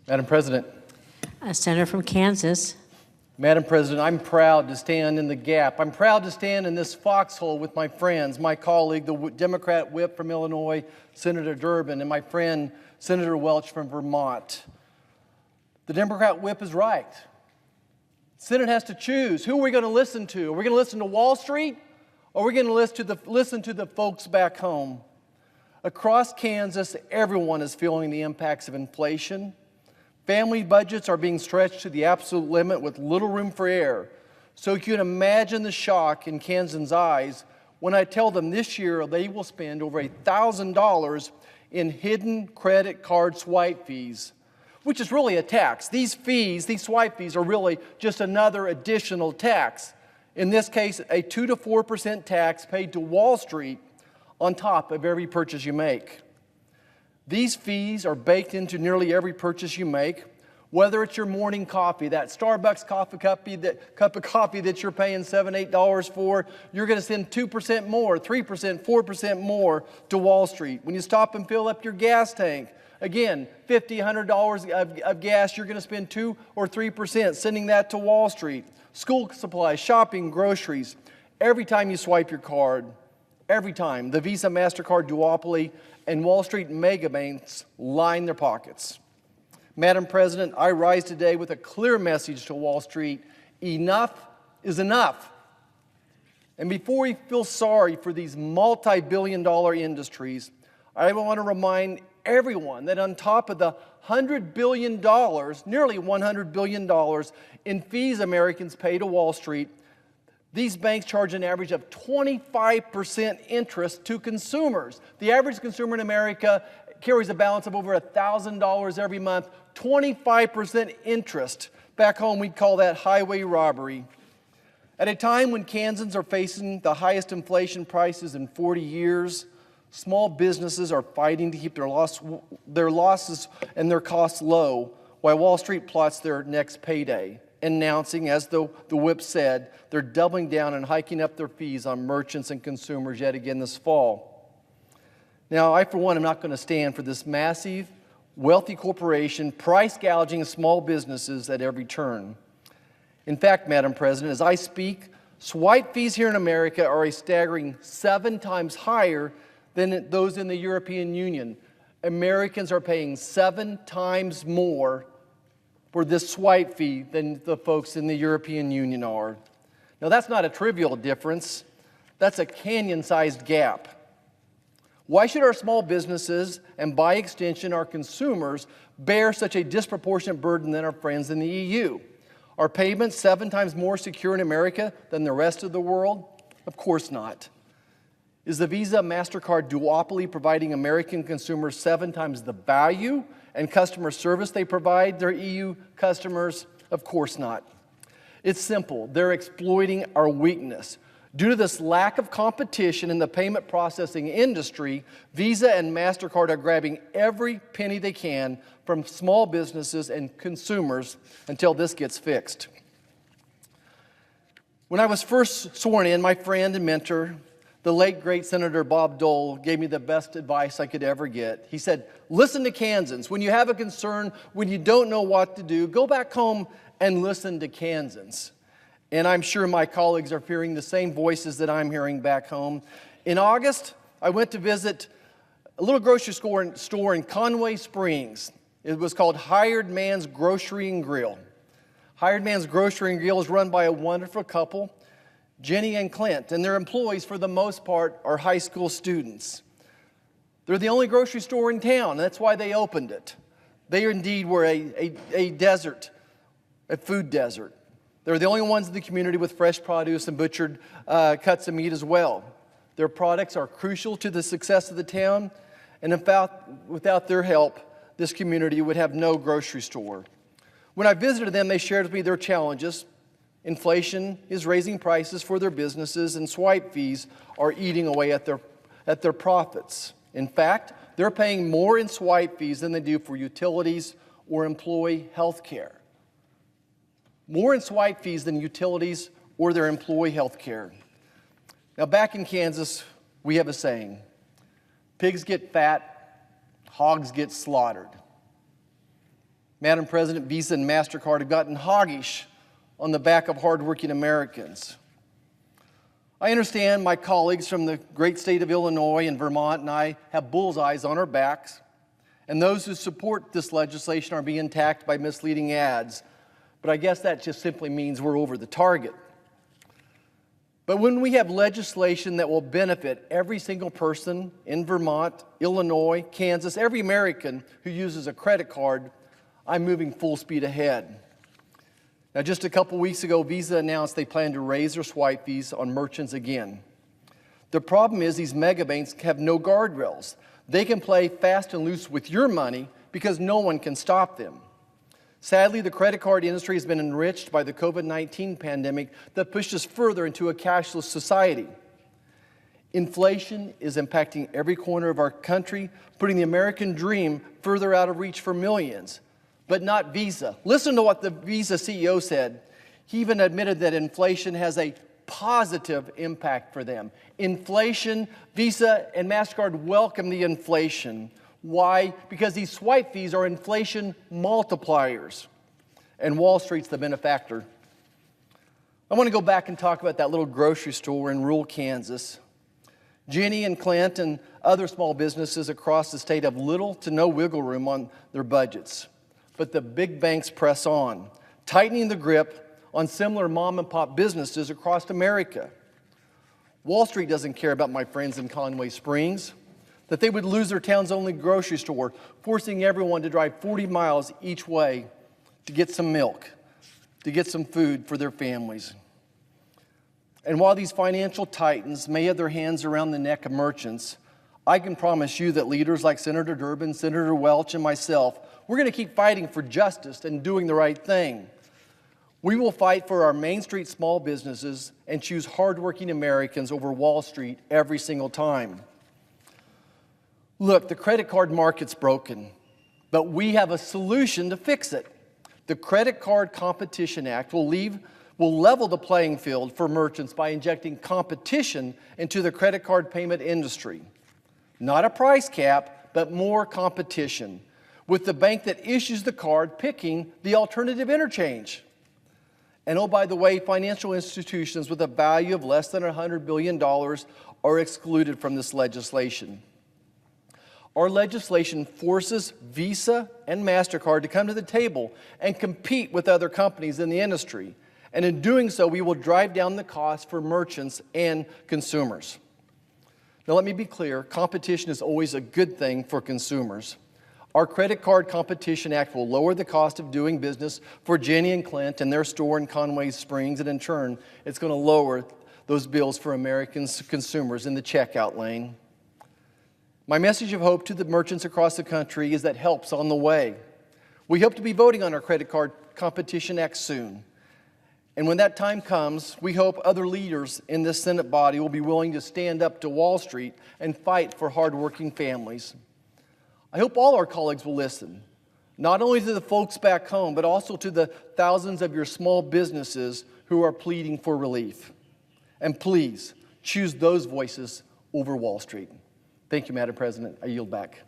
Madam President. A senator from Kansas. Madam President, I'm proud to stand in the gap. I'm proud to stand in this foxhole with my friends, my colleague, the Democrat whip from Illinois, Senator Durbin, and my friend, Senator Welch from Vermont. The Democrat whip is right. The Senate has to choose. Who are we going to listen to? Are we going to listen to Wall Street, or are we going to listen to the folks back home? Across Kansas, everyone is feeling the impacts of inflation. Family budgets are being stretched to the absolute limit with little room for error. So you can imagine the shock in Kansans' eyes when I tell them this year they will spend over $1,000 in hidden credit card swipe fees, which is really a tax. These fees, these swipe fees, are really just another additional tax. In this case, a 2 to 4% tax paid to Wall Street on top of every purchase you make. These fees are baked into nearly every purchase you make, whether it's your morning coffee, that Starbucks cup of coffee that you're paying $7, $8 for, you're going to send 2% more, 3%, 4% more to Wall Street. When you stop and fill up your gas tank, again, $50, $100 of gas, you're going to spend 2 or 3% sending that to Wall Street. School supplies, shopping, groceries. Every time you swipe your card, every time, the Visa, MasterCard duopoly and Wall Street mega banks line their pockets. Madam President, I rise today with a clear message to Wall Street: enough is enough. And before we feel sorry for these multi-billion-dollar industries, I want to remind everyone that on top of the $100 billion, nearly $100 billion in fees Americans pay to Wall Street, these banks charge an average of 25% interest to consumers. The average consumer in America carries a balance of over $1,000 every month, 25% interest. Back home, we'd call that highway robbery. At a time when Kansans are facing the highest inflation prices in 40 years, small businesses are fighting to keep their losses and their costs low, while Wall Street plots their next payday, announcing, as the whip said, they're doubling down and hiking up their fees on merchants and consumers yet again this fall. Now, I, for one, am not going to stand for this massive, wealthy corporation price gouging small businesses at every turn. In fact, Madam President, as I speak, swipe fees here in America are a staggering 7 times higher than those in the European Union. Americans are paying 7 times more for this swipe fee than the folks in the European Union are. Now, that's not a trivial difference. That's a canyon-sized gap. Why should our small businesses, and by extension our consumers, bear such a disproportionate burden than our friends in the EU? Are payments 7 times more secure in America than the rest of the world? Of course not. Is the Visa, MasterCard duopoly providing American consumers 7 times the value and customer service they provide their EU customers? Of course not. It's simple. They're exploiting our weakness. Due to this lack of competition in the payment processing industry, Visa and MasterCard are grabbing every penny they can from small businesses and consumers until this gets fixed. When I was first sworn in, my friend and mentor, the late, great Senator Bob Dole, gave me the best advice I could ever get. He said, listen to Kansans. When you have a concern, when you don't know what to do, go back home and listen to Kansans. And I'm sure my colleagues are hearing the same voices that I'm hearing back home. In August, I went to visit a little grocery store in Conway Springs. It was called Hired Man's Grocery and Grill. Hired Man's Grocery and Grill is run by a wonderful couple, Jenny and Clint, and their employees, for the most part, are high school students. They're the only grocery store in town, and that's why they opened it. They indeed were a desert, a food desert. They're the only ones in the community with fresh produce and butchered cuts of meat as well. Their products are crucial to the success of the town, and without their help, this community would have no grocery store. When I visited them, they shared with me their challenges. Inflation is raising prices for their businesses, and swipe fees are eating away at their profits. In fact, they're paying more in swipe fees than they do for utilities or employee health care. More in swipe fees than utilities or their employee health care. Now, back in Kansas, we have a saying: pigs get fat, hogs get slaughtered. Madam President, Visa and MasterCard have gotten hoggish on the back of hardworking Americans. I understand my colleagues from the great state of Illinois and Vermont and I have bullseyes on our backs, and those who support this legislation are being attacked by misleading ads. But I guess that just simply means we're over the target. But when we have legislation that will benefit every single person in Vermont, Illinois, Kansas, every American who uses a credit card, I'm moving full speed ahead. Now, just a couple weeks ago, Visa announced they plan to raise their swipe fees on merchants again. The problem is these mega banks have no guardrails. They can play fast and loose with your money because no one can stop them. Sadly, the credit card industry has been enriched by the COVID-19 pandemic that pushed us further into a cashless society. Inflation is impacting every corner of our country, putting the American dream further out of reach for millions. But not Visa. Listen to what the Visa CEO said. He even admitted that inflation has a positive impact for them. Inflation, Visa and MasterCard welcome the inflation. Why? Because these swipe fees are inflation multipliers, and Wall Street's the benefactor. I want to go back and talk about that little grocery store in rural Kansas. Jenny and Clint and other small businesses across the state have little to no wiggle room on their budgets. But the big banks press on, tightening the grip on similar mom-and-pop businesses across America. Wall Street doesn't care about my friends in Conway Springs, that they would lose their town's only grocery store, forcing everyone to drive 40 miles each way to get some milk, to get some food for their families. And while these financial titans may have their hands around the neck of merchants, I can promise you that leaders like Senator Durbin, Senator Welch, and myself, we're going to keep fighting for justice and doing the right thing. We will fight for our Main Street small businesses and choose hardworking Americans over Wall Street every single time. Look, the credit card market's broken, but we have a solution to fix it. The Credit Card Competition Act will level the playing field for merchants by injecting competition into the credit card payment industry. Not a price cap, but more competition, with the bank that issues the card picking the alternative interchange. And oh, by the way, financial institutions with a value of less than $100 billion are excluded from this legislation. Our legislation forces Visa and MasterCard to come to the table and compete with other companies in the industry. And in doing so, we will drive down the cost for merchants and consumers. Now, let me be clear, competition is always a good thing for consumers. Our Credit Card Competition Act will lower the cost of doing business for Jenny and Clint and their store in Conway Springs, and in turn, it's going to lower those bills for American consumers in the checkout lane. My message of hope to the merchants across the country is that help's on the way. We hope to be voting on our Credit Card Competition Act soon. And when that time comes, we hope other leaders in this Senate body will be willing to stand up to Wall Street and fight for hardworking families. I hope all our colleagues will listen, not only to the folks back home, but also to the thousands of your small businesses who are pleading for relief. And please, choose those voices over Wall Street. Thank you, Madam President. I yield back.